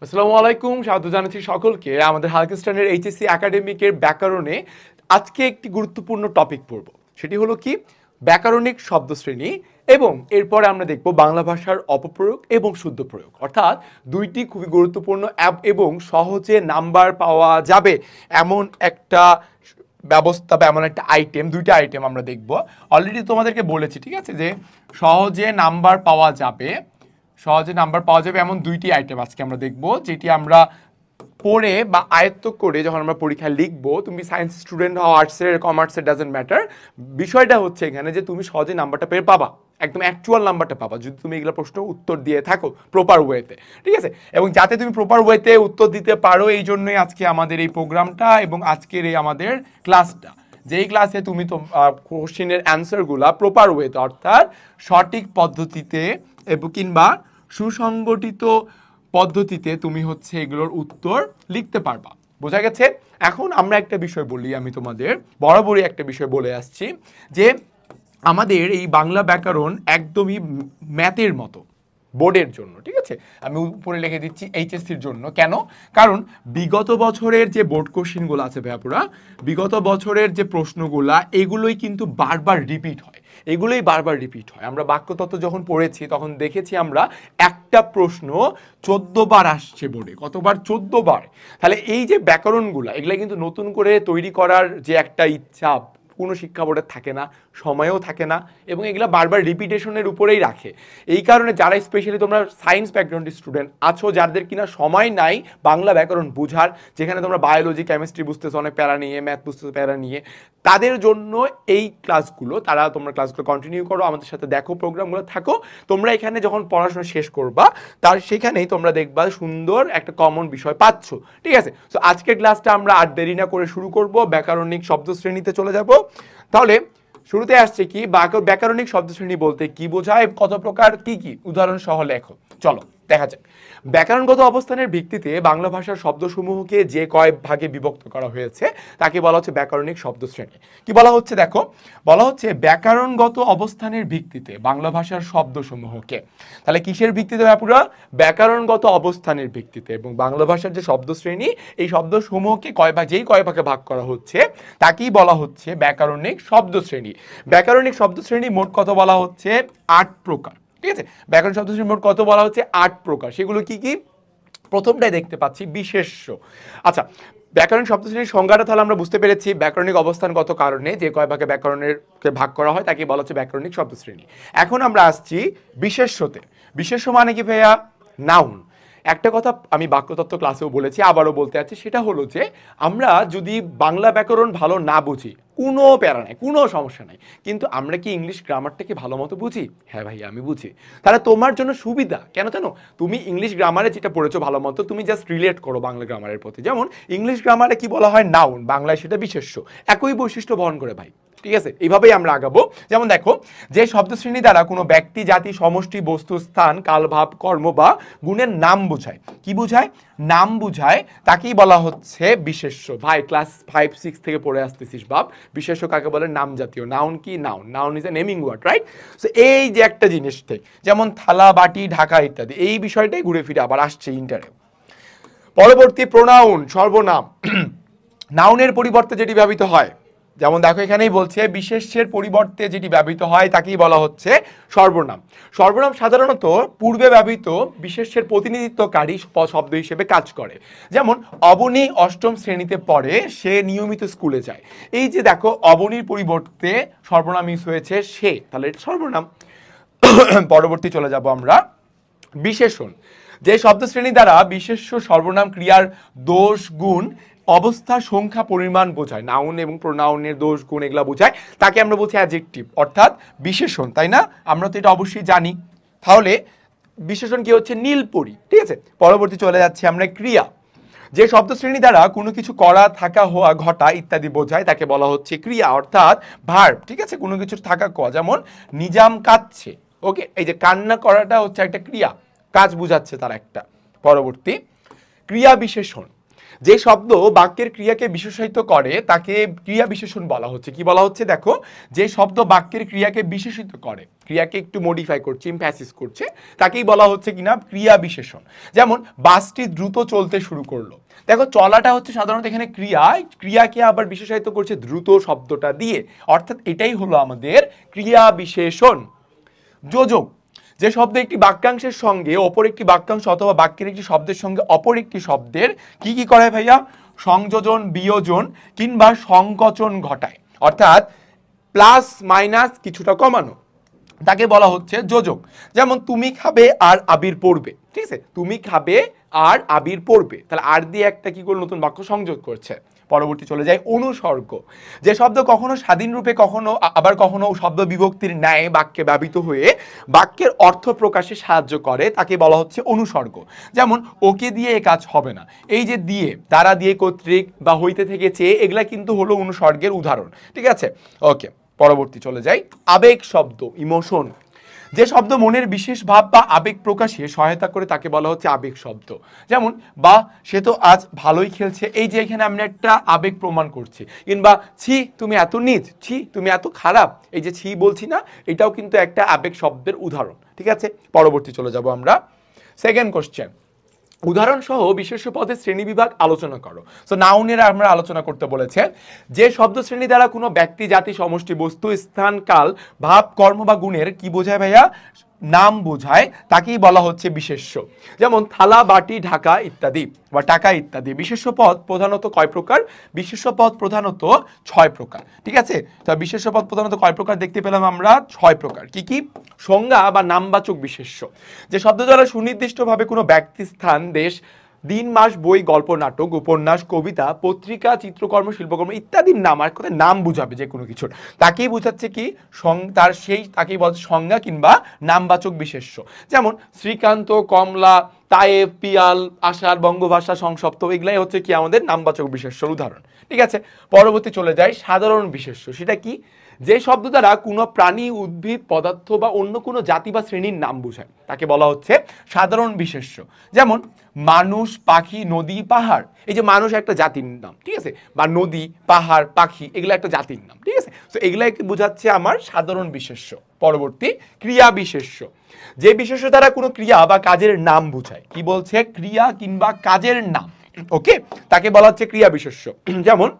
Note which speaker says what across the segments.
Speaker 1: আসসালামু আলাইকুম, স্বাগত জানাচ্ছি সকলকে আমাদের হালকেস্টানের এইচএসসি একাডেমিকের ব্যাকরণে। আজকে একটি গুরুত্বপূর্ণ টপিক পড়ব, সেটি হলো কি ব্যাকরণিক শব্দশ্রেণী, এবং এরপরে আমরা দেখব বাংলা ভাষার অপপ্রয়োগ এবং শুদ্ধ প্রয়োগ, অর্থাৎ দুইটি খুবই গুরুত্বপূর্ণ এবং সহজে নাম্বার পাওয়া যাবে এমন একটা ব্যবস্থা বা এমন একটা আইটেম, দুইটা আইটেম আমরা দেখব। অলরেডি তোমাদেরকে বলেছি, ঠিক আছে, যে সহজে নাম্বার পাওয়া যাবে, সহজে নাম্বার পাওয়া যাবে এমন দুইটি আইটেম আজকে আমরা দেখব, যেটি আমরা পড়ে বা আয়ত্ত করে যখন আমরা পরীক্ষায় লিখবো, তুমি সায়েন্স স্টুডেন্ট হও, আর্টসের, কমার্সের, ডাজেন্ট ম্যাটার। বিষয়টা হচ্ছে এখানে যে তুমি সহজে নাম্বারটা পেয়ে পাবা, একদম অ্যাকচুয়াল নাম্বারটা পাবা যদি তুমি এগুলো প্রশ্ন উত্তর দিয়ে থাকো প্রপার ওয়েতে, ঠিক আছে। এবং যাতে তুমি প্রপার ওয়েতে উত্তর দিতে পারো, এই জন্যই আজকে আমাদের এই প্রোগ্রামটা এবং আজকের এই আমাদের ক্লাসটা, যেই ক্লাসে তুমি তো কোশ্চেনের অ্যান্সারগুলা প্রপার ওয়েতে, অর্থাৎ সঠিক পদ্ধতিতে এবং কিংবা সুসংগঠিত পদ্ধতিতে তুমি হচ্ছে এগুলোর উত্তর লিখতে পারবা। বোঝা গেছে? এখন আমরা একটা বিষয় বলি, আমি তোমাদের বরাবরই একটা বিষয় বলে আসছি যে আমাদের এই বাংলা ব্যাকরণ একদমই ম্যাথের মতো, বোর্ডের জন্য, ঠিক আছে। আমি উপরে লিখে দিচ্ছি এইচএসসির জন্য। কেন? কারণ বিগত বছরের যে বোর্ড কোশ্চেনগুলো আছে ভাইপুরা, বিগত বছরের যে প্রশ্নগুলা, এগুলোই কিন্তু বারবার রিপিট হয়, এগুলোই বারবার রিপিট হয়। আমরা বাক্যতত্ত্ব যখন পড়েছি তখন দেখেছি আমরা একটা প্রশ্ন 14 বার আসছে বোর্ডে। কতবার? 14 বার। তাহলে এই যে ব্যাকরণগুলো, এগুলো কিন্তু নতুন করে তৈরি করার যে একটা ইচ্ছা কোনো শিক্ষা বোর্ডের থাকে না, সময়ও থাকে না, এবং এগুলো বারবার রিপিটেশনের উপরেই রাখে। এই কারণে যারা স্পেশালি তোমরা সায়েন্স ব্যাকগ্রাউন্ডের স্টুডেন্ট আছো, যাদের কিনা সময় নাই বাংলা ব্যাকরণ বুঝার, যেখানে তোমরা বায়োলজি, কেমিস্ট্রি বুঝতেছো অনেক প্যারা নিয়ে, ম্যাথ বুঝতেছো প্যারা নিয়ে, তাদের জন্য এই ক্লাসগুলো, তারা তোমরা ক্লাসগুলো কন্টিনিউ করো, আমাদের সাথে দেখো, প্রোগ্রামগুলো থাকো। তোমরা এখানে যখন পড়াশোনা শেষ করবা, তার সেখানেই তোমরা দেখবা সুন্দর একটা কমন বিষয় পাচ্ছ, ঠিক আছে। সো আজকের ক্লাসটা আমরা আর দেরি না করে শুরু করব, ব্যাকরণিক শব্দশ্রেণীতে চলে যাব। তাহলে শুরুতে আসছে কি ব্যাকরণিক শব্দশ্রেণী বলতে কি বোঝায়, কত প্রকার, কি কি, উদাহরণ সহ লেখো। চলো দেখা যাক। ব্যাকরণগত অবস্থানের ভিত্তিতে বাংলা ভাষার শব্দসমূহকে যে কয় ভাগে বিভক্ত করা হয়েছে তাকে বলা হচ্ছে ব্যাকরণিক শব্দশ্রেণী। কি বলা হচ্ছে দেখো, বলা হচ্ছে ব্যাকরণগত অবস্থানের ভিত্তিতে বাংলা ভাষার শব্দসমূহকে। তাহলে কিসের ভিত্তিতে ব্যাপুরা? ব্যাকরণগত অবস্থানের ভিত্তিতে। এবং বাংলা ভাষার যে শব্দশ্রেণী, এই শব্দসমূহকে যেই কয় ভাগে ভাগ করা হচ্ছে তাকেই বলা হচ্ছে ব্যাকরণিক শব্দশ্রেণী। ব্যাকরণিক শব্দশ্রেণী মোট কত বলা হচ্ছে? 8 প্রকার, ঠিক আছে। ব্যাকরণ শব্দশ্রেণী মোট কত বলা হচ্ছে? 8 প্রকার। সেগুলো কি কি? প্রথমটাই দেখতে পাচ্ছি বিশেষ্য। আচ্ছা, ব্যাকরণ শব্দশ্রেণীর সংজ্ঞাটা তাহলে আমরা বুঝতে পেরেছি, ব্যাকরণিক অবস্থানগত কারণে যে কয় ভাগে ব্যাকরণের ভাগ করা হয় তাকে বলা হচ্ছে ব্যাকরণিক শব্দশ্রেণী। এখন আমরা আসছি বিশেষ্যতে। বিশেষ্য মানে কি ভাইয়া? নাউন। একটা কথা আমি বাক্যতত্ত্ব ক্লাসেও বলেছি, আবারও বলতে আছি, সেটা হলো যে আমরা যদি বাংলা ব্যাকরণ ভালো না বুঝি, কোনো প্যারা নাই, কোনো সমস্যা নাই, কিন্তু আমরা কি ইংলিশ গ্রামারটাকে ভালো মতো বুঝি? হ্যাঁ ভাই, আমি বুঝি। তাহলে তোমার জন্য সুবিধা কেন জানো? তুমি ইংলিশ গ্রামারে যেটা পড়েছো ভালো মতো, তুমি জাস্ট রিলেট করো বাংলা গ্রামারের প্রতি। যেমন ইংলিশ গ্রামারে কি বলা হয়? নাউন, বাংলায় সেটা বিশেষ্য, একই বৈশিষ্ট্য বহন করে ভাই, ঠিক আছে। এইভাবেই আমরা আগাবো। যেমন দেখো, যে শব্দশ্রেণী দ্বারা কোনো ব্যক্তি, জাতি, সমষ্টি, বস্তু, স্থান, কাল, ভাব, কর্ম বা গুণের নাম বোঝায়, কি বোঝায়? নাম বোঝায়, তাকেই বলা হচ্ছে বিশেষ্য। ভাই ক্লাস 5, 6 থেকে পড়ে আসতেছিস বাপ, বিশেষ্য কাকে বলে? নাম জাতীয়। নাউন কি? Noun, noun is a naming word, right? So এই যে একটা জিনিস থেকে, যেমন থালা, বাটি, ঢাকা ইত্যাদি, এই বিষয়টাই ঘুরে ফিরে আবার আসছে ইন্টারে। পরবর্তী প্রোনাউন, সর্বনাম। নাউনের পরিবর্তে যেটি ব্যবহৃত হয়, যেমন দেখো এখানেই বলছে বিশেষ্যের পরিবর্তে যেটি ব্যবহৃত হয় তাকেই বলা হচ্ছে সর্বনাম। সর্বনাম সাধারণত পূর্বে ব্যবহৃত বিশেষ্যের প্রতিনিধিত্বকারী শব্দ হিসেবে কাজ করে। যেমন অবনী 8ম শ্রেণীতে পড়ে, সে নিয়মিত স্কুলে যায়। এই যে দেখো, অবনীর পরিবর্তে সর্বনাম ইউজ হয়েছে সে, তাহলে এটা সর্বনাম। পরবর্তী চলে যাব আমরা, বিশেষণ। যে শব্দশ্রেণী দ্বারা বিশেষ্য সর্বনাম ক্রিয়ার দোষ, গুণ, অবস্থা, সংখ্যা, পরিমাণ বোঝায়, নাউন এবং প্রোনাউনের দোষ, গুণ এগুলা বোঝায়, তাকে আমরা বলছি অ্যাডজেক্টিভ, অর্থাৎ বিশেষণ, তাই না? আমরা তো এটা অবশ্যই জানি। তাহলে বিশেষণ কি হচ্ছে? নীলপরি, ঠিক আছে। পরবর্তী চলে যাচ্ছি আমরা, ক্রিয়া। যে শব্দশ্রেণী দ্বারা কোনো কিছু করা, থাকা, হওয়া, ঘটা ইত্যাদি বোঝায় তাকে বলা হচ্ছে ক্রিয়া, অর্থাৎ ভার্ব, ঠিক আছে। কোনো কিছু থাকা, কোয়া, যেমন নিজাম কাঁদছে, ওকে, এই যে কান্না করাটা হচ্ছে একটা ক্রিয়া, কাজ বুঝাচ্ছে তার একটা। পরবর্তী, ক্রিয়া বিশেষণ। যে শব্দ বাক্যের ক্রিয়াকে বিশেষায়িত করে তাকে ক্রিয়া বিশেষণ বলা হচ্ছে। কি বলা হচ্ছে দেখো, যে শব্দ বাক্যের ক্রিয়াকে বিশেষিত করে, ক্রিয়াকে একটু মডিফাই করছে, ইমফ্যাসিস করছে, তাকেই বলা হচ্ছে কিনা ক্রিয়া বিশেষণ। যেমন বাসটি দ্রুত চলতে শুরু করলো, দেখো চলাটা হচ্ছে সাধারণত এখানে ক্রিয়া, ক্রিয়াকে আবার বিশেষায়িত করছে দ্রুত শব্দটা দিয়ে, অর্থাৎ এটাই হলো আমাদের ক্রিয়া বিশেষণ। যোজক, যে শব্দ একটি বাক্যাংশের সঙ্গে অপর একটি বাক্যাংশ অথবা বাক্যের একটি শব্দের সঙ্গে অপর একটি শব্দের কি করে ভাইয়া, সংযোজন, বিয়োজন কিংবা সংকোচন ঘটায়, অর্থাৎ প্লাস মাইনাস কিছুটা কমানো, তাকে বলা হচ্ছে যোজক। যেমন তুমি খাবে আর আবির পড়বে, ঠিক আছে, তুমি খাবে আর আবির পড়বে, তাহলে আর দিয়ে একটা কি করে নতুন বাক্য সংযোগ করছে। পরবর্তী চলে যায় অনুসর্গ, যে শব্দ কখনো স্বাধীন রূপে কখনো আবার কখনো শব্দ বিভক্তির ন্যায় বাক্যে ব্যবহৃত হয়ে বাক্যের অর্থ প্রকাশে সাহায্য করে, তাকে বলা হচ্ছে অনুসর্গ। যেমন ওকে দিয়ে এ কাজ হবে না, এই যে দিয়ে, দ্বারা, দিয়ে, কর্তৃক বা হইতে থেকে চেয়ে, এগুলা কিন্তু হলো অনুসর্গের উদাহরণ, ঠিক আছে। ওকে, পরবর্তী চলে যাই। আবেগ শব্দ, ইমোশন, যে শব্দ মনের বিশেষ ভাব বা আবেগ প্রকাশে সহায়তা করে তাকে বলা হচ্ছে আবেগ শব্দ। যেমন বা সে তো আজ ভালোই খেলছে, এই যে এখানে আমরা একটা আবেগ প্রমাণ করছি, কিংবা ছি তুমি এত নীচ, ছি তুমি এত খারাপ, এই যে ছি বলছি না, এটাও কিন্তু একটা আবেগ শব্দের উদাহরণ, ঠিক আছে। পরবর্তী চলে যাব আমরা, সেকেন্ড কোশ্চেন, উদাহরণ সহ বিশেষ্য পদের শ্রেণীবিভাগ আলোচনা করো। সো নাউনের আমরা আলোচনা করতে বলেছে, যে শব্দ শ্রেণী দ্বারা কোনো ব্যক্তি, জাতি, সমষ্টি, বস্তু, স্থান, কাল, ভাব, কর্ম বা গুণের কি বোঝায় ভাইয়া, নাম বোঝায়, তাকেই বলা হচ্ছে বিশেষ্য। যেমন থালা, বাটি, ঢাকা ইত্যাদি বা টাকা ইত্যাদি। বিশেষ্য পদ প্রধানত কয় প্রকার, বিশেষ্য পদ প্রধানত 6 প্রকার, ঠিক আছে। তো বিশেষ্য পদ প্রধানত কয় প্রকার দেখতে পেলাম আমরা, 6 প্রকার। কি কি, সংজ্ঞা বা নামবাচক বিশেষ্য, যে শব্দ দ্বারা সুনির্দিষ্টভাবে কোনো ব্যক্তি, স্থান, দেশ, দিন, মাস, বই, গল্প, নাটক, উপন্যাস, কবিতা, পত্রিকা, চিত্রকর্ম, শিল্পকর্ম ইত্যাদির নাম, আর কোথায় নাম বুঝাবে যে কোনো কিছুর, তাকেই বোঝাচ্ছে কি তার সেই, তাকেই বলছে সংজ্ঞা কিংবা নামবাচক বিশেষ্য। যেমন শ্রীকান্ত, কমলা, তায়েব, পিয়াল, আষাঢ়, বঙ্গভাষা, সংসপ্ত, এগুলাই হচ্ছে কি আমাদের নামবাচক বিশেষ্যর উদাহরণ, ঠিক আছে। পরবর্তী চলে যায় সাধারণ বিশেষ্য, সেটা কি, যে শব্দ দ্বারা কোনো প্রাণী, উদ্ভিদ, পদার্থ বা অন্য কোনো জাতি বা শ্রেণীর নাম বোঝায়, তাকে বলা হচ্ছে সাধারণ বিশেষ্য। যেমন মানুষ, পাখি, নদী, পাহাড়, এই যে মানুষ একটা জাতির নাম, ঠিক আছে, বা নদী, পাহাড়, পাখি এগুলো একটা জাতির নাম, ঠিক আছে। তো এগুলাকে বোঝাচ্ছে আমার সাধারণ বিশেষ্য। পরবর্তী ক্রিয়া বিশেষ্য, যে বিশেষ্য দ্বারা কোনো ক্রিয়া বা কাজের নাম বোঝায়, কি বলছে, ক্রিয়া কিংবা কাজের নাম, ওকে, তাকে বলা হচ্ছে ক্রিয়া বিশেষ্য। যেমন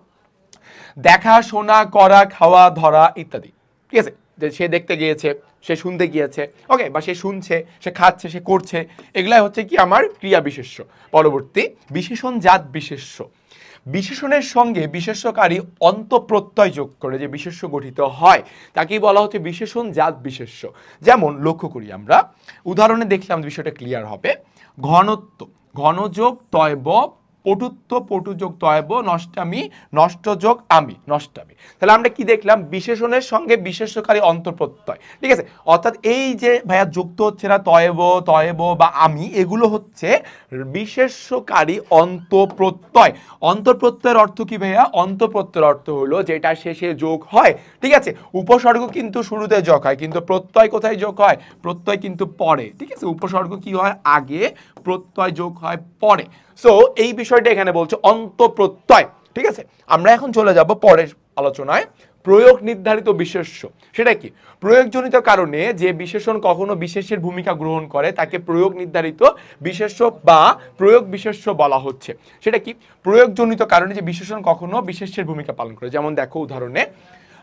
Speaker 1: দেখা, শোনা, করা, খাওয়া, ধরা ইত্যাদি, ঠিক আছে, যে সে দেখতে গিয়েছে, সে শুনতে গিয়েছে, ওকে, বা সে শুনছে, সে খাচ্ছে, সে করছে, এগুলাই হচ্ছে কি আমার ক্রিয়া বিশেষ্য। পরবর্তী বিশেষণ জাত বিশেষ্য, বিশেষণের সঙ্গে বিশেষ্যকারী অন্তঃপ্রত্যয় যোগ করে যে বিশেষ্য গঠিত হয়, তাকেই বলা হচ্ছে বিশেষণ জাত বিশেষ্য। যেমন লক্ষ্য করি আমরা, উদাহরণে দেখলাম বিষয়টা ক্লিয়ার হবে। ঘনত্ব, ঘনযোগ তয়ব, পটুত্ব, পটুযোগ তয়ব, নষ্টামি, নষ্টযোগ আমি, নষ্টামি। তাহলে আমরা কি দেখলাম, বিশেষণের সঙ্গে বিশেষ্যকারী অন্তঃপ্রত্যয়, ঠিক আছে, অর্থাৎ এই যে ভাইয়া যুক্ত হচ্ছে না তয়ব, তয়ব বা আমি, এগুলো হচ্ছে বিশেষ্যকারী অন্তঃপ্রত্যয়। অন্তঃপ্রত্যয়ের অর্থ কি ভাইয়া, অন্তঃপ্রত্যয়ের অর্থ হলো যেটা শেষে যোগ হয়, ঠিক আছে। উপসর্গ কিন্তু শুরুতে যোগ হয়, কিন্তু প্রত্যয় কোথায় যোগ হয়, প্রত্যয় কিন্তু পরে, ঠিক আছে, উপসর্গ কি হয় আগে, প্রত্যয় যোগ হয় পরে। সো এই বিষয়টা এখানে বলছে অন্তঃপ্রত্যয়, ঠিক আছে। আমরা এখন চলে যাব পরের আলোচনায়, প্রয়োগ নির্ধারিত বিশেষ্য, সেটা কি, প্রয়োগজনিত কারণে যে বিশেষণ কখনো বিশেষের ভূমিকা গ্রহণ করে তাকে প্রয়োগ নির্ধারিত বিশেষ্য বা প্রয়োগ বিশেষ্য বলা হচ্ছে। সেটা কি, প্রয়োগজনিত কারণে যে বিশেষণ কখনো বিশেষের ভূমিকা পালন করে। যেমন দেখো উদাহরণে,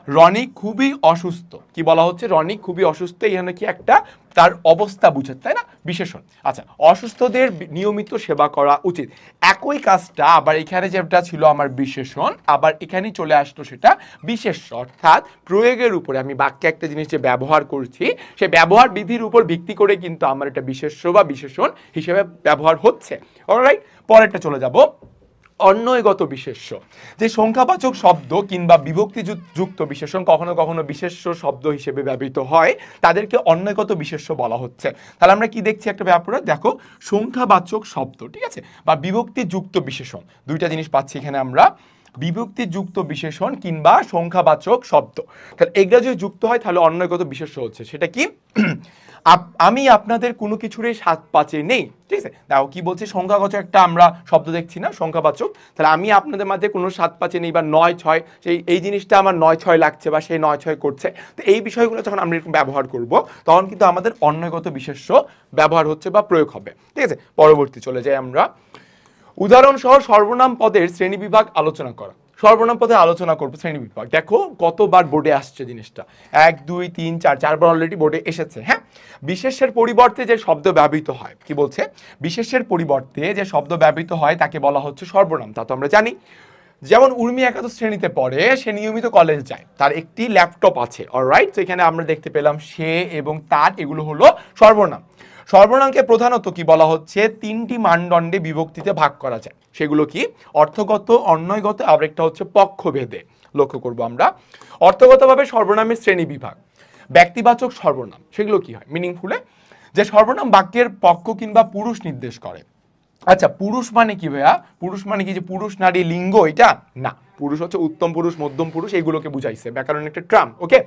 Speaker 1: রনি খুবই অসুস্থ, কি বলা হচ্ছে, রনি খুবই অসুস্থ, এখানে কি একটা তার অবস্থা বুঝে, তাই না, বিশেষণ। আচ্ছা, অসুস্থদের নিয়মিত সেবা করা উচিত, একই কাজটা আবার এখানে যেটা ছিল আমার বিশেষণ, আবার এখানে চলে আসলো সেটা বিশেষ্য, অর্থাৎ প্রয়োগের উপরে আমি বাক্যে একটা জিনিস যে ব্যবহার করছি, সে ব্যবহার বিধির উপর ভিত্তি করে কিন্তু আমার এটা বিশেষ্য বা বিশেষণ হিসেবে ব্যবহার হচ্ছে। অলরাইট, পরেরটা চলে যাব, অন্বয়গত বিশেষ্য, যে সংখ্যাবাচক শব্দ কিংবা বিভক্তি যুক্ত বিশেষণ কখনো কখনো বিশেষ্য শব্দ হিসেবে ব্যবহৃত হয়, তাদেরকে অন্বয়গত বিশেষ্য বলা হচ্ছে। তাহলে আমরা কি দেখছি একটা ব্যাপারে, দেখো সংখ্যাবাচক শব্দ, ঠিক আছে, বা বিভক্তি যুক্ত বিশেষণ, দুইটা জিনিস পাচ্ছি এখানে আমরা। বিভক্তিযুক্ত বিশেষণ কিংবা সংখ্যাবাচক শব্দ। তাহলে এগুলো যদি যুক্ত হয় তাহলে অন্যগত বিশেষ্য হচ্ছে। সেটা কি? আমি আপনাদের কোনো কিছুরই স্বাদ পাচে নেই, ঠিক আছে। দেখো কি বলছি, সংখ্যাবাচক একটা আমরা শব্দ দেখছি না, সংখ্যাবাচক। তাহলে আমি আপনাদের মাঝে কোনো স্বাদ পাচে নেই বা 9-6 সেই এই জিনিসটা আমার 9-6 লাগছে বা সেই 9-6 করছে। তো এই বিষয়গুলো যখন আমরা এরকম ব্যবহার করব তখন কিন্তু আমাদের অন্যগত বিশেষ্য ব্যবহার হচ্ছে বা প্রয়োগ হবে, ঠিক আছে। পরবর্তী চলে যাই আমরা। উদাহরণ সহ সর্বনাম পদের শ্রেণীবিভাগ আলোচনা করা। সর্বনাম পদে আলোচনা করবো শ্রেণীবিভাগ। দেখো কতবার বোর্ডে আসছে জিনিসটা, 1 2 3 4 4বার অলরেডি বোর্ডে এসেছে। হ্যাঁ, বিশেষ্যের পরিবর্তে যে শব্দ ব্যবহৃত হয়, কি বলছে, বিশেষ্যের পরিবর্তে যে শব্দ ব্যবহৃত হয় তাকে বলা হচ্ছে সর্বনাম। তা তো আমরা জানি। যেমন উর্মি একাদশ শ্রেণীতে পড়ে, সে নিয়মিত কলেজ যায়, তার একটি ল্যাপটপ আছে, অলরাইট। তো এখানে আমরা দেখতে পেলাম সে এবং তার, এগুলো হলো সর্বনাম। সর্বনামকে প্রধানত কি বলা হচ্ছে, 3টি মানদণ্ডে বিভক্তিতে ভাগ করা যায়। সেগুলো কি? অর্থগত, অন্বয়গত, আর একটা হচ্ছে পক্ষভেদে। লক্ষ্য করব আমরা। অর্থগতভাবে সর্বনামের শ্রেণী বিভাগ। ব্যক্তিবাচক সর্বনাম, সেগুলো কি হয় মিনিংফুলে, যে সর্বনাম বাক্যের পক্ষ কিংবা পুরুষ নির্দেশ করে। আচ্ছা, পুরুষ মানে কি ভাইয়া? পুরুষ মানে কি যে পুরুষ নারী লিঙ্গ, এটা না। পুরুষ হচ্ছে উত্তম পুরুষ, মধ্যম পুরুষ, এইগুলোকে বুঝাইছে ব্যাকরণ একটা ট্রাম, ওকে।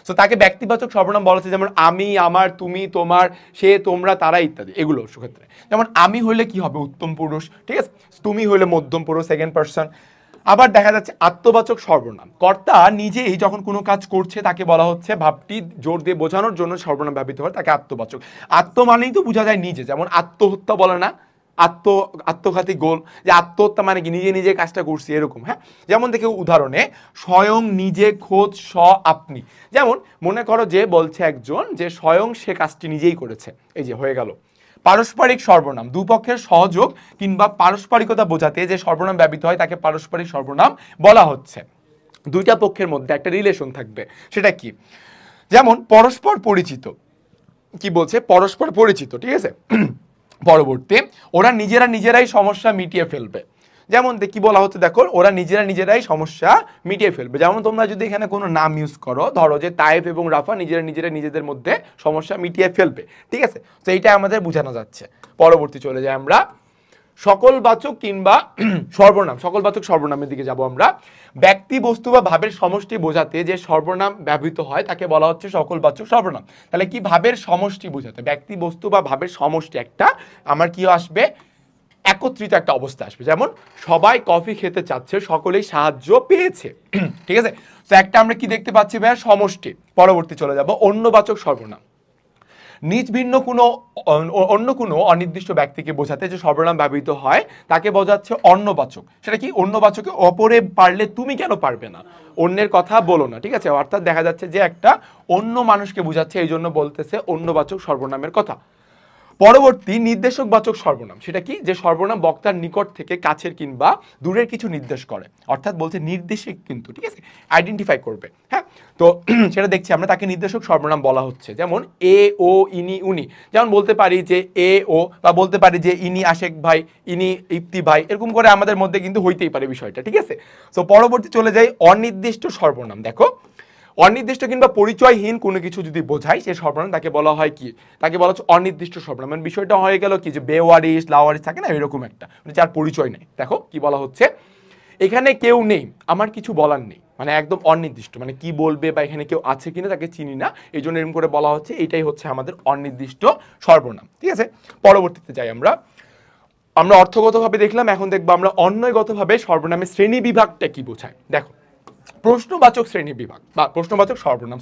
Speaker 1: সো তাকে ব্যক্তিবাচক সর্বনাম বলা হচ্ছে, যেমন আমি, আমার, তুমি, তোমার, সে, তোমরা, তারা ইত্যাদি। এগুলো ক্ষেত্রে যেমন আমি হইলে কি হবে? উত্তম পুরুষ, ঠিক আছে। তুমি হইলে মধ্যম পুরুষ, সেকেন্ড পারসন। আবার দেখা যাচ্ছে আত্মবাচক সর্বনাম, কর্তা নিজেই যখন কোনো কাজ করছে তাকে বলা হচ্ছে, ভাবটি জোর দিয়ে বোঝানোর জন্য সর্বনাম ব্যবহৃত হয়, তাকে আত্মবাচক। আত্ম মানেই তো বোঝা যায় নিজে, যেমন আত্মহত্যা বলে না, আত্মঘাতী গোল, যে আত্মহত্যা মানে কি নিজে নিজে কাজটা করছি এরকম। হ্যাঁ, যেমন দেখে উদাহরণে স্বয়ং, নিজে, খোঁজ, আপনি। যেমন মনে করো যে বলছে একজন যে স্বয়ং সে কাজটি নিজেই করেছে, এই যে হয়ে গেল। পারস্পরিক সর্বনাম, দুপক্ষের সহযোগ কিংবা পারস্পরিকতা বোঝাতে যে সর্বনাম ব্যবহৃত হয় তাকে পারস্পরিক সর্বনাম বলা হচ্ছে। দুইটা পক্ষের মধ্যে একটা রিলেশন থাকবে, সেটা কি? যেমন পরস্পর পরিচিত, কি বলছে? পরস্পর পরিচিত, ঠিক আছে। পরবর্তী, ওরা নিজেরাই সমস্যা মিটিয়ে ফেলবে। যেমন কি বলা হচ্ছে, দেখো ওরা নিজেরাই সমস্যা মিটিয়ে ফেলবে। যেমন তোমরা যদি এখানে কোনো নাম ইউজ করো, ধরো যে তায়েফ এবং রাফা নিজেদের মধ্যে সমস্যা মিটিয়ে ফেলবে, ঠিক আছে। তো এইটা আমাদের বোঝানো যাচ্ছে। পরবর্তী চলে যাই আমরা। সকলবাচক কিংবা সর্বনাম, সকলবাচক সর্বনামের দিকে যাব আমরা। ব্যক্তি, বস্তু বা ভাবের সমষ্টি বোঝাতে যে সর্বনাম ব্যবহৃত হয় তাকে বলা হচ্ছে সকলবাচক সর্বনাম। তাহলে কি? ভাবের সমষ্টি বোঝাতে, ব্যক্তি, বস্তু বা ভাবের সমষ্টি একটা আমার কি আসবে? একত্রিত একটা অবস্থা আসবে। যেমন সবাই কফি খেতে চাচ্ছে, সকলেই সাহায্য পেয়েছে, ঠিক আছে। তো একটা আমরা কি দেখতে পাচ্ছি ভাইয়া? সমষ্টি। পরবর্তী চলে যাব অন্যবাচক সর্বনাম। নিজ ভিন্ন কোনো অন্য কোনো অনির্দিষ্ট ব্যক্তিকে বোঝাতে যে সর্বনাম ব্যবহৃত হয় তাকে বোঝাচ্ছে অন্যবাচক। সেটা কি? অন্যবাচকে অপরে পারলে তুমি কেন পারবে না, অন্যের কথা বলো না, ঠিক আছে। অর্থাৎ দেখা যাচ্ছে যে একটা অন্য মানুষকে বোঝাচ্ছে, এই জন্য বলতেছে অন্যবাচক সর্বনামের কথা। পরবর্তী নির্দেশকবাচক সর্বনাম, সেটা কি? যে সর্বনাম বক্তার নিকট থেকে কাছের কিংবা দূরের কিছু নির্দেশ করে, অর্থাৎ বলছে নির্দেশক কিন্তু, ঠিক আছে, আইডেন্টিফাই করবে। হ্যাঁ, তো সেটা দেখছি আমরা, তাকে নির্দেশক সর্বনাম বলা হচ্ছে। যেমন এ, ও, ইনি, উনি। যেমন বলতে পারি যে এ ও, বা বলতে পারি যে ইনি আশেক ভাই, ইনি ইপ্তি ভাই, এরকম করে আমাদের মধ্যে কিন্তু হইতেই পারে বিষয়টা, ঠিক আছে। তো পরবর্তী চলে যাই অনির্দিষ্ট সর্বনাম। দেখো অনির্দিষ্ট কিংবা পরিচয়হীন কোনো কিছু যদি বোঝায় সে সর্বনাম, তাকে বলা হয় কি? তাকে বলা হচ্ছে অনির্দিষ্ট সর্বনাম। মানে বিষয়টা হয়ে গেল কি, যে বেওয়ারিশ, লাওয়ারিশ থাকে না, এরকম একটা, মানে যার পরিচয় নেই। দেখো কি বলা হচ্ছে, এখানে কেউ নেই, আমার কিছু বলার নেই, মানে একদম অনির্দিষ্ট, মানে কি বলবে বা এখানে কেউ আছে কিনা তাকে চিনি না, এই জন্য এরকম করে বলা হচ্ছে। এটাই হচ্ছে আমাদের অনির্দিষ্ট সর্বনাম, ঠিক আছে। পরবর্তীতে যাই আমরা অর্থগতভাবে দেখলাম, এখন দেখবো আমরা অন্বয়গতভাবে সর্বনামের শ্রেণী বিভাগটা কি বোঝায়। দেখো প্রশ্নবাচক শ্রেণী বিভাগ বা প্রশ্নবাচক সর্বনাম,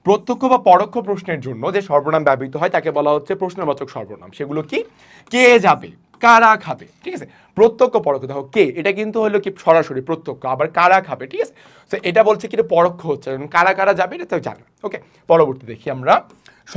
Speaker 1: প্রত্যক্ষ বা পরোক্ষ প্রশ্নের জন্য যে সর্বনাম ব্যবহৃত হয় তাকে বলা হচ্ছে প্রশ্নবাচক সর্বনাম। সেগুলো কি? কে যাবে, কারা খাবে, ঠিক আছে। প্রত্যক্ষ পরোক্ষ, দেখো কে, এটা কিন্তু হলো কি সরাসরি প্রত্যক্ষ, আবার কারা খাবে, ঠিক আছে। তো এটা বলছে কি পরোক্ষ হচ্ছে, কারা কারা যাবে এটা তো জানা, ওকে। পরবর্তী দেখি আমরা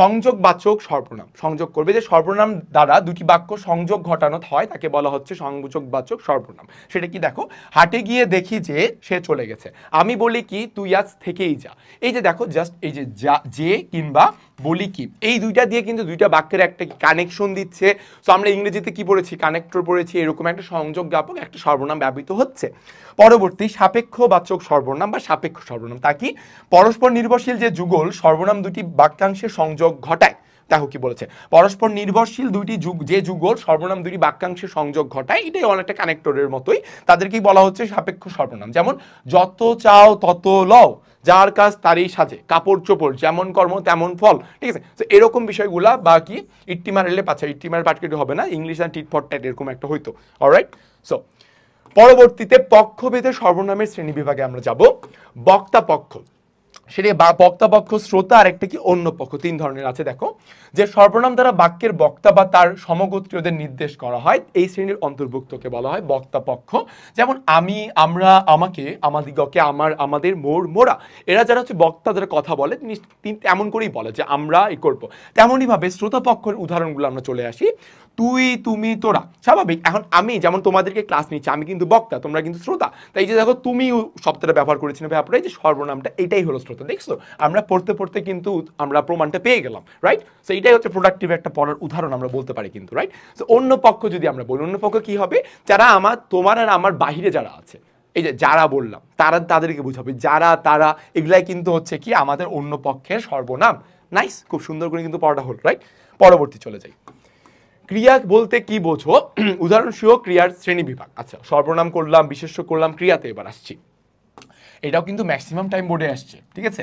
Speaker 1: সংযোগবাচক সর্বনাম, সংযোগ করবে, যে সর্বনাম দ্বারা দুটি বাক্য সংযোগ ঘটানো হয় তাকে বলা হচ্ছে সংযোগবাচক সর্বনাম। সেটা কি? দেখো হাটে গিয়ে দেখি যে সে চলে গেছে, আমি বলি কি তুই আজ থেকেই যা। এই যে দেখো জাস্ট এই যে যা, যে কিংবা বলি কি, এই দুইটা দিয়ে কিন্তু দুইটা বাক্যের একটা কানেকশন দিচ্ছে। তো আমরা ইংরেজিতে কি পড়েছি? কানেক্টর পড়েছি। এরকম একটা সংযোগ জ্ঞাপক একটা সর্বনাম ব্যবহৃত হচ্ছে। পরবর্তী সাপেক্ষবাচক সর্বনাম বা সাপেক্ষ সর্বনাম, তা কি? পরস্পর নির্ভরশীল যে যুগল সর্বনাম দুটি বাক্যাংশের সংযোগ ঘটায় দেখো কি বলেছে, পরস্পর নির্ভরশীল দুইটি যে যুগল সর্বনাম দুটি বাক্যাংশের সংযোগ ঘটায়, এটাই অনেকটা কানেক্টরের মতোই, তাদেরকেই বলা হচ্ছে সাপেক্ষ সর্বনাম। যেমন যত চাও তত লও, যার কাজ তারই সাজে, কাপড় চোপড়, যেমন কর্ম তেমন ফল, ঠিক আছে। তো এরকম বিষয়গুলা বা কি ইট্টিমার এলে পাচ্ছে, ইট্টিমার পাটকেটে হবে না, English and tit for tat এরকম একটা হইতো। অলরাইট, সো পরবর্তীতে পক্ষভেদে সর্বনামের শ্রেণী বিভাগে আমরা যাব। বক্তা পক্ষ, সেটা বক্তা পক্ষ, শ্রোতা আর একটা কি অন্য পক্ষ, তিন ধরনের আছে। দেখো, যে সর্বনাম দ্বারা বাক্যের বক্তা বা তার সমগোত্রীয়দের নির্দেশ করা হয়, এই শ্রেণীর অন্তর্ভুক্তকে বলা হয় বক্তা পক্ষ। যেমন আমি, আমরা, আমাকে, আমাদিগকে, আমার, আমাদের, মোর, মোরা, এরা যারা হচ্ছে বক্তা যারা কথা বলে তিনি এমন করেই বলে যে আমরা এই করবো। তেমনই ভাবে শ্রোতা পক্ষের উদাহরণগুলো আমরা চলে আসি। তুই, তুমি, তোরা, স্বাভাবিক। এখন আমি যেমন তোমাদেরকে ক্লাস নিচ্ছি, আমি কিন্তু বক্তা, তোমরা কিন্তু শ্রোতা। তাই যে দেখো তুমি শব্দটা ব্যবহার করেছি না ব্যাপারে, যে সর্বনামটা এটাই হলো শ্রোতা। দেখছো, আমরা পড়তে পড়তে কিন্তু আমরা প্রমাণটা পেয়ে গেলাম, রাইট। সো এটাই হচ্ছে প্রোডাক্টিভ একটা পড়ার উদাহরণ আমরা বলতে পারি কিন্তু, রাইট। সো অন্য পক্ষ যদি আমরা বলি, অন্য পক্ষ কি হবে, যারা আমার, তোমার আর আমার বাহিরে যারা আছে, এই যে যারা বললাম তাদেরকে বুঝাবে, যারা, তারা, এগুলাই কিন্তু হচ্ছে কি আমাদের অন্য পক্ষের সর্বনাম। নাইস, খুব সুন্দর করে কিন্তু পড়াটা হল, রাইট। পরবর্তী চলে যাই। ক্রিয়া বলতে কি বোঝো, উদাহরণস্বরূপ ক্রিয়ার শ্রেণী বিভাগ। আচ্ছা, সর্বনাম করলাম, বিশেষ্য করলাম, ক্রিয়াতে এবার আসছি। এটাও কিন্তু ম্যাক্সিমাম টাইম বোর্ডে আসছে, ঠিক আছে।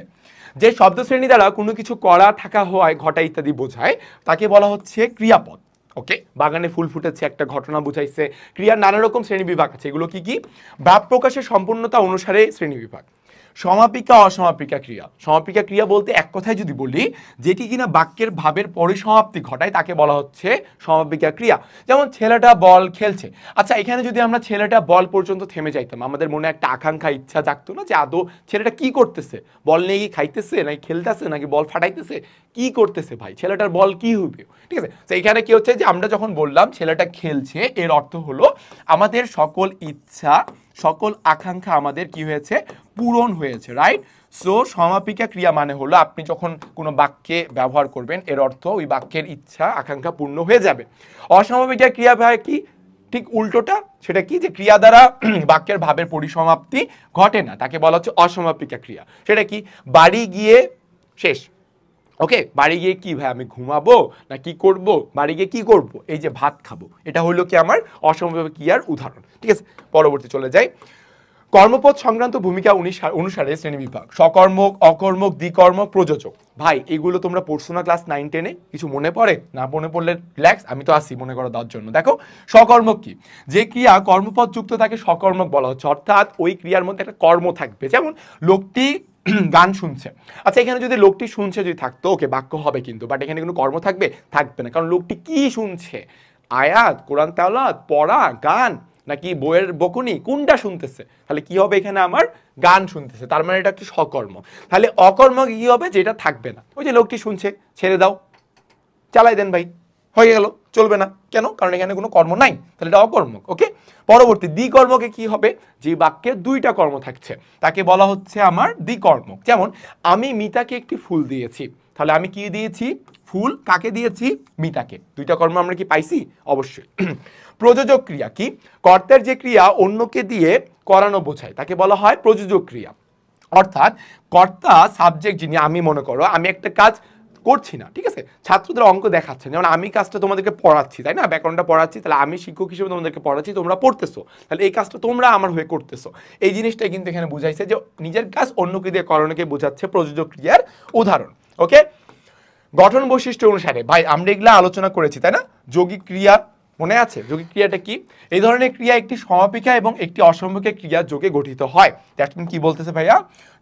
Speaker 1: যে শব্দ শ্রেণী দ্বারা কোনো কিছু করা, থাকা, হয়, ঘটা ইত্যাদি বোঝায়, তাকে বলা হচ্ছে ক্রিয়াপদ। ওকে, বাগানে ফুল ফুটেছে একটা ঘটনা বুঝাইছে। ক্রিয়ার নানা রকম শ্রেণী বিভাগ আছে, এগুলো কি কি, ভাব প্রকাশের সম্পূর্ণতা অনুসারে শ্রেণী বিভাগ। সমাপিকা, অসমাপিকা ক্রিয়া। সমাপিকা ক্রিয়া বলতে এক কথায় যদি বলি, যেটি কিনা বাক্যের ভাবের পরিসমাপ্তি ঘটায়, তাকে বলা হচ্ছে সমাপিকা ক্রিয়া। যেমন ছেলেটা বল খেলছে। আচ্ছা, এখানে যদি আমরা ছেলেটা বল পর্যন্ত থেমে যাইতাম, আমাদের মনে একটা আকাঙ্ক্ষা, ইচ্ছা জাগতো না যে আদৌ ছেলেটা কি করতেছে, বল নিয়ে কি খাইতেছে নাকি খেলতেছে নাকি বল ফাটাইতেছে, কি করতেছে ভাই, ছেলেটার বল কি হবে, ঠিক আছে। তো এখানে কি হচ্ছে যে আমরা যখন বললাম ছেলেটা খেলছে, এর অর্থ হলো আমাদের সকল ইচ্ছা, সকল আকাঙ্ক্ষা আমাদের কি হয়েছে, পূরণ হয়েছে, রাইট। সো সমাপিকা ক্রিয়া মানে হলো আপনি যখন কোনো বাক্যে ব্যবহার করবেন, এর অর্থ ওই বাক্যের ইচ্ছা আকাঙ্ক্ষা পূর্ণ হয়ে যাবে। অসমাপিকা ক্রিয়া ভাই কি, ঠিক উল্টোটা, সেটা কি, যে ক্রিয়া দ্বারা বাক্যের ভাবের পরিসমাপ্তি ঘটে না, তাকে বলা হচ্ছে অসমাপিকা ক্রিয়া। সেটা কি, বাড়ি গিয়ে শেষ। ওকে, বাড়ি গিয়ে কি ভাই, আমি ঘুমাবো না কি করব, বাড়ি গিয়ে কি করব, এই যে ভাত খাবো, এটা হলো কি আমার অসমাপিকা ক্রিয়ার উদাহরণ, ঠিক আছে। পরবর্তী চলে যাই। কর্মপদ সংক্রান্ত ভূমিকা অনুসারে শ্রেণীবিভাগ। সকর্মক, অকর্মক, দ্বিকর্মক, প্রযোজক। ভাই এগুলো তোমরা পড়ছো না ক্লাস 9-10-এ, কিছু মনে পড়ে না? মনে পড়লে রিল্যাক্স, আমি তো আসি মনে করা দেওয়ার জন্য। দেখো, সকর্মক কি, যে ক্রিয়া কর্মপদ যুক্ত তাকে সকর্মক বলা হচ্ছে, অর্থাৎ ওই ক্রিয়ার মধ্যে একটা কর্ম থাকবে। যেমন লোকটি গান শুনছে। আচ্ছা, এখানে যদি লোকটি শুনছে যদি থাকতো, ওকে বাক্য হবে কিন্তু, বাট এখানে কোনো কর্ম থাকবে, থাকবে না, কারণ লোকটি কি শুনছে, আয়াত, কোরআন তেলাওয়াত, পড়া, গান, নাকি বইয়ের বকুনি, কোনটা শুনতেছে? তাহলে কি হবে, এখানে আমার গান শুনতেছে, তার মানে এটা একটা সকর্ম। তাহলে অকর্ম কি হবে, যেটা থাকবে না, ওই যে লোকটি শুনছে, ছেড়ে দাও, চালাই দেন ভাই, হয়ে গেল, চলবে না কেন, কারণ এখানে কোনো কর্ম নাই, তাহলে এটা অকর্মক। ওকে, পরবর্তী দ্বিকর্মকে কি হবে, যে বাক্যে দুইটা কর্ম থাকছে তাকে বলা হচ্ছে আমার দ্বিকর্মক। যেমন আমি মিতাকে একটি ফুল দিয়েছি, তাহলে আমি কি দিয়েছি, ফুল, কাকে দিয়েছি, মিতাকে, দুইটা কর্ম আমরা কি পাইছি, অবশ্যই। প্রযোজক ক্রিয়া কি, কর্তার যে ক্রিয়া অন্যকে দিয়ে করানো বোঝায়, তাকে বলা হয় প্রযোজক ক্রিয়া। অর্থাৎ কর্তা, সাবজেক্ট যিনি, আমি মনে করো আমি একটা কাজ করছি না, ঠিক আছে, ছাত্রদের অঙ্ক দেখাচ্ছেন, যেমন আমি কাজটা তোমাদেরকে পড়াচ্ছি, তাই না, ব্যাকরণটা পড়াচ্ছি, তাহলে আমি শিক্ষক হিসেবে তোমাদেরকে পড়াচ্ছি, তোমরা পড়তেছো, তাহলে এই কাজটা তোমরা আমার হয়ে করতেছো, এই জিনিসটাই কিন্তু এখানে বুঝাইছে যে নিজের কাজ অন্যকে দিয়ে করানোকে বোঝাচ্ছে প্রযোজক ক্রিয়ার উদাহরণ। ওকে, গঠন বৈশিষ্ট্য অনুসারে, ভাই আমরা এগুলা আলোচনা করেছি, তাই না, যৌগিক ক্রিয়া মনে আছে, যৌগিক ক্রিয়াটা কি, এই ধরনের ক্রিয়া একটি সমাপিকা এবং একটি অসমাপিকা ক্রিয়া যোগে গঠিত হয়। দ্যাট মিন কি বলতেছে ভাইয়া,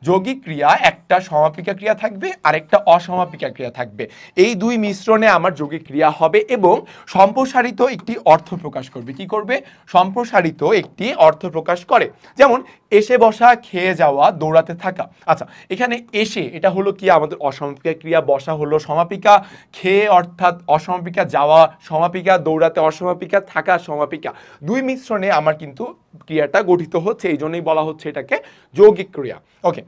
Speaker 1: যৌগিক ক্রিয়া একটা সমাপিকা ক্রিয়া থাকবে আর একটা অসমাপিকা ক্রিয়া থাকবে, এই দুই মিশ্রণে আমার যৌগিক ক্রিয়া হবে এবং সম্প্রসারিত একটি অর্থ প্রকাশ করবে। কি করবে, সম্প্রসারিত একটি অর্থ প্রকাশ করে। যেমন এসে বসা, খেয়ে যাওয়া, দৌড়াতে থাকা। আচ্ছা, এখানে এসে এটা হলো কি আমাদের অসমাপিকা ক্রিয়া, বসা হলো সমাপিকা, খেয়ে অর্থাৎ অসমাপিকা, যাওয়া সমাপিকা, দৌড়াতে অসমাপিকা, থাকা সমাপিকা, দুই মিশ্রণে আমার কিন্তু ক্রিয়াটা গঠিত হচ্ছে, এই জন্যই বলা হচ্ছে এটাকে যৌগিক ক্রিয়া। ওকে,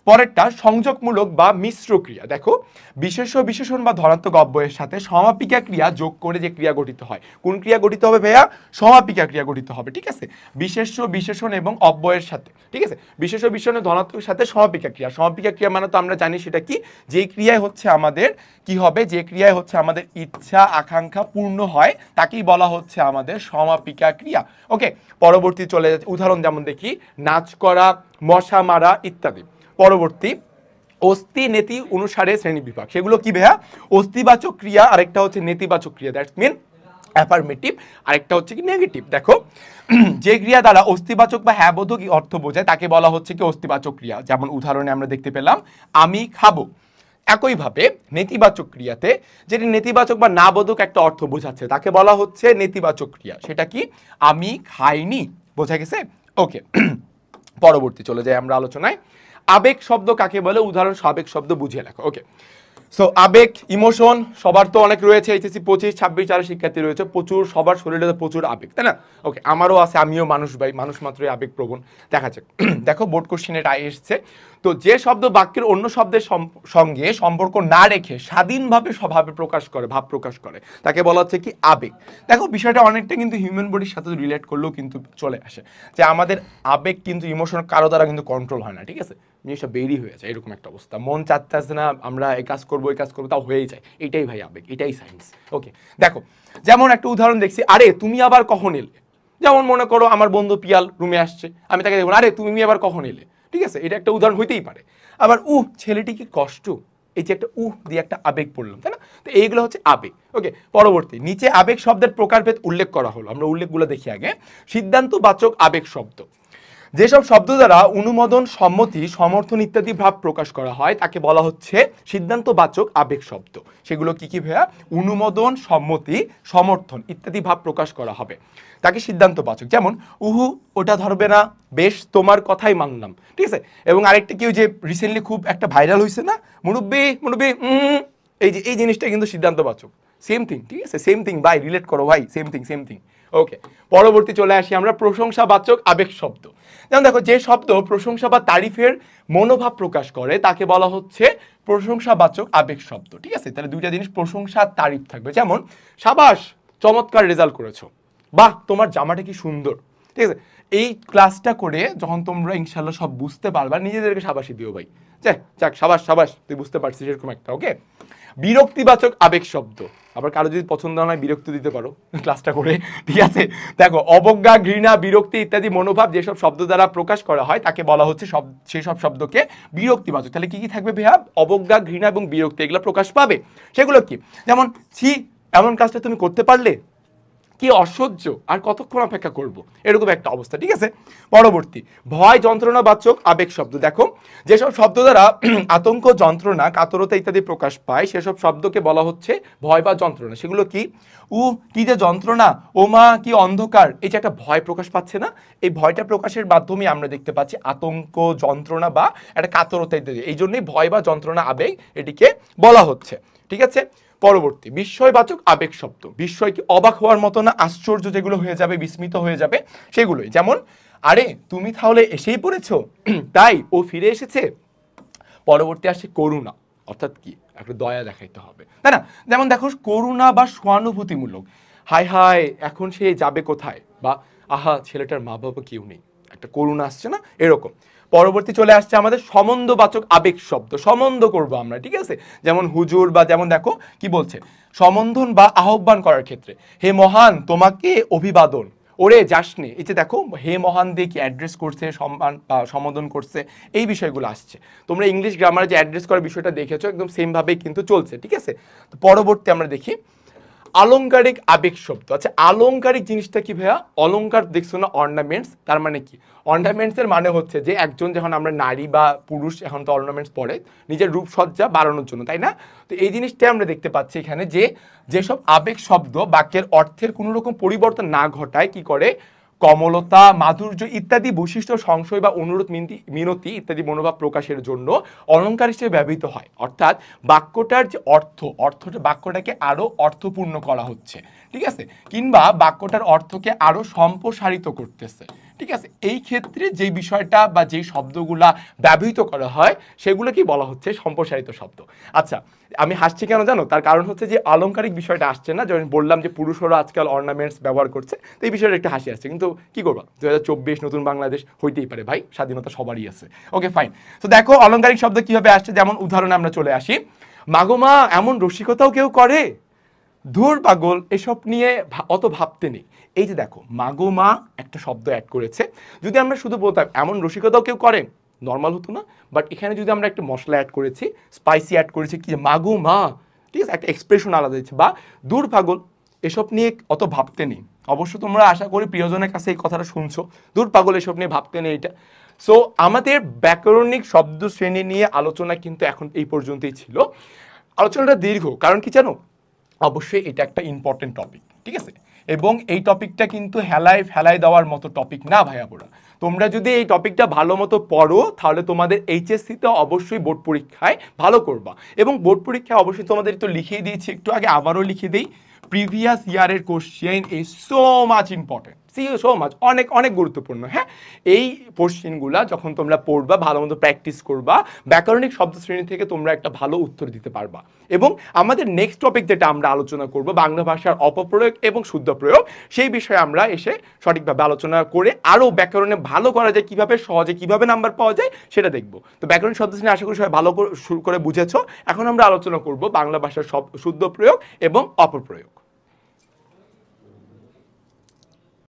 Speaker 1: পরেরটা সংযোগমূলক বা মিশ্র ক্রিয়া। দেখো বিশেষ্য বিশেষণ বা ধনাত্মক অব্যয়ের সাথে সমাপিকা ক্রিয়া যোগ করে যে ক্রিয়া গঠিত হয়, কোন ক্রিয়া গঠিত হবে ভাইয়া? সমাপিকা ক্রিয়া গঠিত হবে, ঠিক আছে? বিশেষ্য বিশেষণ এবং অব্যয়ের সাথে, ঠিক আছে? বিশেষ্য বিশেষণের ধনাত্মকের সাথে সমাপিকা ক্রিয়া। সমাপিকা ক্রিয়া মানে তো আমরা জানি সেটা কি, যে ক্রিয়ায় হচ্ছে আমাদের কি হবে, যে ক্রিয়ায় হচ্ছে আমাদের ইচ্ছা আকাঙ্ক্ষা পূর্ণ হয় তাকেই বলা হচ্ছে আমাদের সমাপিকা ক্রিয়া। ওকে, পরবর্তী চলে যাচ্ছে উদাহরণ, যেমন দেখি নাচ করা, মশা মারা ইত্যাদি। পরবর্তী অস্থি নেতি অনুসারে শ্রেণী বিভাগ, সেগুলো কি ভাইয়া? অস্থিবাচক ক্রিয়া, আরেকটা হচ্ছে নেতিবাচক ক্রিয়া, দ্যাটস মিন অ্যাফার্মেটিভ, আরেকটা হচ্ছে কি নেগেটিভ। দেখো যে ক্রিয়া দ্বারা অস্থিবাচক বা হ্যাবোধক অর্থ বোঝায় তাকে বলা হচ্ছে কি অস্থিবাচক ক্রিয়া। যেমন উদাহরণে আমরা দেখতে পেলাম আমি খাবো। একইভাবে নেতিবাচক ক্রিয়াতে যেটি নেতিবাচক বা না বোধক একটা অর্থ বোঝাচ্ছে তাকে বলা হচ্ছে নেতিবাচক ক্রিয়া। সেটা কি? আমি খাইনি। বোঝা গেছে? ওকে, পরবর্তী চলে যাই আমরা আলোচনায়। আবেগ শব্দ কাকে বলে? উদাহরণ আবেগ শব্দ বুঝিয়ে লেখো। ওকে, সো আবেগ ইমোশন সবার তো অনেক রয়েছে, এইচএসসি 25 26 যারা শিক্ষার্থী রয়েছে প্রচুর, সবার শরীরে প্রচুর আবেগ, তাই না? ওকে, আমারও আছে, আমিও মানুষ ভাই, মানুষ মাত্রই আবেগপ্রবণ। দেখা যাক, দেখো বোর্ড কোশ্চেন এটা এসছে। তো যে শব্দ বাক্যের অন্য শব্দের সঙ্গে সম্পর্ক না রেখে স্বাধীনভাবে স্বভাবে প্রকাশ করে, ভাব প্রকাশ করে, তাকে বলা হচ্ছে কি আবেগ। দেখো বিষয়টা অনেকটা কিন্তু হিউম্যান বডির সাথে রিলেট করলেও কিন্তু চলে আসে, যে আমাদের আবেগ কিন্তু ইমোশন কারো দ্বারা কিন্তু কন্ট্রোল হয় না, ঠিক আছে? জিনিসটা বেরি হয়ে যায়, এরকম একটা অবস্থা। মন চাচ্ছে না আমরা এই কাজ করবো এই কাজ করবো, তাও হয়েই যায়। এটাই ভাই আবেগ, এটাই সায়েন্স। ওকে, দেখো যেমন একটা উদাহরণ দেখছি, আরে তুমি আবার কখন এলে। যেমন মনে করো আমার বন্ধু পিয়াল রুমে আসছে, আমি তাকে দেখবো আরে তুমি আবার কখন এলে, ঠিক আছে? এটা একটা উদাহরণ হইতেই পারে। আবার ছেলেটি কি কষ্ট, এই যে একটা দিয়ে একটা আবেগ পড়লাম, তাই না? তো এইগুলো হচ্ছে আবেগ। ওকে, পরবর্তী নিচে আবেগ শব্দের প্রকারভেদ উল্লেখ করা হলো, আমরা উল্লেখগুলো দেখি আগে। সিদ্ধান্তবাচক আবেগ শব্দ, যেসব শব্দ দ্বারা অনুমোদন, সম্মতি, সমর্থন ইত্যাদি ভাব প্রকাশ করা হয় তাকে বলা হচ্ছে সিদ্ধান্তবাচক আবেগ শব্দ। সেগুলো কি কি ভাইয়া? অনুমোদন, সম্মতি, সমর্থন ইত্যাদি ভাব প্রকাশ করা হবে, তাকে সিদ্ধান্তবাচক। যেমন উহু ওটা ধরবে না, বেশ তোমার কথাই মানলাম, ঠিক আছে? এবং আরেকটা কি, যে রিসেন্টলি খুব একটা ভাইরাল হয়েছে না, মুরব্বি মুরব্বি, এই জিনিসটা কিন্তু সিদ্ধান্তবাচক। সেম থিং, ঠিক আছে? সেম থিং ভাই, রিলেট করো ভাই, সেম থিং সেম থিং। ওকে, পরবর্তী চলে আসি আমরা প্রশংসাবাচক আবেগ শব্দ। যেমন দেখো যে শব্দ প্রশংসা বা তারিফের মনোভাব প্রকাশ করে তাকে বলা হচ্ছে প্রশংসাবাচক আবেগ শব্দ, ঠিক আছে? তাহলে দুইটা জিনিস, প্রশংসা তারিফ থাকবে। যেমন সাবাস চমৎকার রেজাল্ট করেছো, বাহ তোমার জামাটা কি সুন্দর, ঠিক আছে? এই ক্লাসটা করে যখন তোমরা ইনশাল্লাহ সব বুঝতে পারবা, নিজেদেরকে সাবাসী দিও ভাই, যাক সাবাস সাবাস তুই বুঝতে পারছিস, এরকম একটা। ওকে, বিরক্তিবাচক আবেগ শব্দ, আবার কারো যদি পছন্দ হয় বিরক্তি দিতে পারো ক্লাসটা করে, ঠিক আছে? দেখো অবজ্ঞা, ঘৃণা, বিরক্তি ইত্যাদি মনোভাব যেসব শব্দ দ্বারা প্রকাশ করা হয় তাকে বলা হচ্ছে সেই সব শব্দকে বিরক্তিবাচক। তাহলে কি কি থাকবে ভাইয়া? অবজ্ঞা, ঘৃণা এবং বিরক্তি এগুলো প্রকাশ পাবে। সেগুলো কি? যেমন ছি এমন কাজটা তুমি করতে পারলে, কি অসহ্য, আর কতক্ষণ অপেক্ষা করব, এরকম একটা অবস্থা, ঠিক আছে? পরবর্তী ভয় যন্ত্রণাবাচক আবেগ শব্দ। দেখো যেসব শব্দ দ্বারা আতঙ্ক, যন্ত্রণা, কাতরতা ইত্যাদি প্রকাশ পায় সেসব শব্দকে বলা হচ্ছে ভয় বা যন্ত্রণা। সেগুলো কি? কি যে যন্ত্রণা, ও মা কি অন্ধকার, এই যে একটা ভয় প্রকাশ পাচ্ছে না, এই ভয়টা প্রকাশের মাধ্যমে আমরা দেখতে পাচ্ছি আতঙ্ক, যন্ত্রণা বা একটা কাতরতা ইত্যাদি। এই জন্যই ভয় বা যন্ত্রণা আবেগ এটিকে বলা হচ্ছে, ঠিক আছে? পরবর্তী বিস্ময়বাচক আবেগ শব্দ। বিস্ময় কি? অবাক হওয়ার মতো না, আশ্চর্য যেগুলো হয়ে যাবে, বিস্মিত হয়ে যাবে সেগুলোই। যেমন আরে তুমি তাহলে এসেই পড়েছো, তাই ও ফিরে এসেছে। পরবর্তী আসছে করুণা, অর্থাৎ কি একটা দয়া দেখাইতে হবে, তাই না? যেমন দেখো করুণা বা সহানুভূতিমূলক, হায় হায় এখন সে যাবে কোথায়, বা আহা ছেলেটার মা বাবা কেউ নেই, একটা করুণা আসছে না, এরকম। পরবর্তী চলে আসছে আমাদের সম্বন্ধবাচক আবেগ শব্দ, সম্বন্ধ করব আমরা, ঠিক আছে? যেমন হুজুর, বা যেমন দেখো কি বলছে, সম্বোধন বা আহ্বান করার ক্ষেত্রে হে মহান তোমাকে অভিবাদন, ওরে যাসনি, এই যে দেখো হে মহান দিয়ে কি অ্যাড্রেস করছে, সম্মান সম্বোধন করছে, এই বিষয়গুলো আসছে। তোমরা ইংলিশ গ্রামারে যে অ্যাড্রেস করার বিষয়টা দেখেছো, একদম সেম ভাবেই কিন্তু চলছে, ঠিক আছে? তো পরবর্তী আমরা দেখি আলংকারিক আবেগ শব্দ। আচ্ছা আলংকারিক জিনিসটা কি ভাইয়া? অলংকার দেখছো না, অর্নামেন্টস, তার মানে কি? অর্নামেন্টসের মানে হচ্ছে যে একজন, যখন আমরা নারী বা পুরুষ এখন তো অর্নামেন্টস পরে নিজের রূপসজ্জা বাড়ানোর জন্য, তাই না? তো এই জিনিসটাই আমরা দেখতে পাচ্ছি এখানে, যে যেসব আবেগ শব্দ বাক্যের অর্থের কোনো রকম পরিবর্তন না ঘটায় কি করে, কমলতা, মাধুর্য ইত্যাদি বৈশিষ্ট্য সংশয় বা অনুরোধ, মিনতি ইত্যাদি মনোভাব প্রকাশের জন্য অলংকার হিসেবে ব্যবহৃত হয়। অর্থাৎ বাক্যটার যে অর্থটা বাক্যটাকে আরো অর্থপূর্ণ করা হচ্ছে, ঠিক আছে? কিংবা বাক্যটার অর্থকে আরো সম্প্রসারিত করতেছে, ঠিক আছে, এই ক্ষেত্রে যে বিষয়টা বা যেই শব্দগুলা ব্যবহৃত করা হয় সেগুলো কি বলা হচ্ছে সম্প্রসারিত শব্দ। আচ্ছা, আমি হাসছি কেন জানো? তার কারণ হচ্ছে যে আলংকারিক বিষয়টা আসছে না, যখন বললাম যে পুরুষরা আজকাল অর্নামেন্টস ব্যবহার করছে, তো এই বিষয়টা একটু হাসি আসছে, কিন্তু কি করবা, 2024 নতুন বাংলাদেশ হইতেই পারে ভাই, স্বাধীনতা সবারই আছে। Okay fine. তো দেখো অলংকারিক শব্দ কিভাবে আসছে, যেমন উদাহরণে আমরা চলে আসি, মাগোমা এমন রসিকতাও কেউ করে, ধুর পাগল এসব নিয়ে অত ভাবতে নেই। এই যে দেখো মাগো মা একটা শব্দ অ্যাড করেছে, যদি আমরা শুধু বলতাম এমন রসিকতাও কেউ করে, নর্মাল হতো না? বাট এখানে যদি আমরা একটা মশলা অ্যাড করেছি, স্পাইসি অ্যাড করেছি, কি মাগো মা, ঠিক আছে, একটা এক্সপ্রেশন আলাদা দিচ্ছে, বা দূর পাগল এসব নিয়ে অত ভাবতে নেই। অবশ্য তোমরা আশা করি প্রিয়জনের কাছে এই কথাটা শুনছো, দূর পাগল এসব নিয়ে ভাবতে নেই এটা। সো আমাদের ব্যাকরণিক শব্দ শ্রেণী নিয়ে আলোচনা কিন্তু এখন এই পর্যন্তই ছিল। আলোচনাটা দীর্ঘ, কারণ কি জানো, অবশ্যই এটা একটা ইম্পর্টেন্ট টপিক, ঠিক আছে, এবং এই টপিকটা কিন্তু হেলায় ফেলায় দেওয়ার মতো টপিক না ভাইয়াপুরা। তোমরা যদি এই টপিকটা ভালো মতো পড়ো তাহলে তোমাদের এইচএসসিতে অবশ্যই বোর্ড পরীক্ষায় ভালো করবা, এবং বোর্ড পরীক্ষায় অবশ্যই তোমাদের তো লিখিয়ে দিয়েছি, একটু আগে আবারও লিখে দিই, প্রিভিয়াস ইয়ারের question is so much important, so much, অনেক অনেক গুরুত্বপূর্ণ। হ্যাঁ, এই কোশ্চেনগুলা যখন তোমরা পড়বা, ভালো মতো প্র্যাকটিস করবা, ব্যাকরণিক শব্দ শ্রেণী থেকে তোমরা একটা ভালো উত্তর দিতে পারবা। এবং আমাদের নেক্সট টপিক যেটা আমরা আলোচনা করব, বাংলা ভাষার অপপ্রয়োগ এবং শুদ্ধ প্রয়োগ, সেই বিষয়ে আমরা এসে সঠিকভাবে আলোচনা করে আরও ব্যাকরণে ভালো করা যায়, কিভাবে সহজে কিভাবে নাম্বার পাওয়া যায় সেটা দেখব। তো ব্যাকরণ শব্দ শ্রেণী আশা করি সবাই ভালো করে শুরু করে বুঝেছো। এখন আমরা আলোচনা করব বাংলা ভাষার শুদ্ধ প্রয়োগ এবং অপপ্রয়োগ।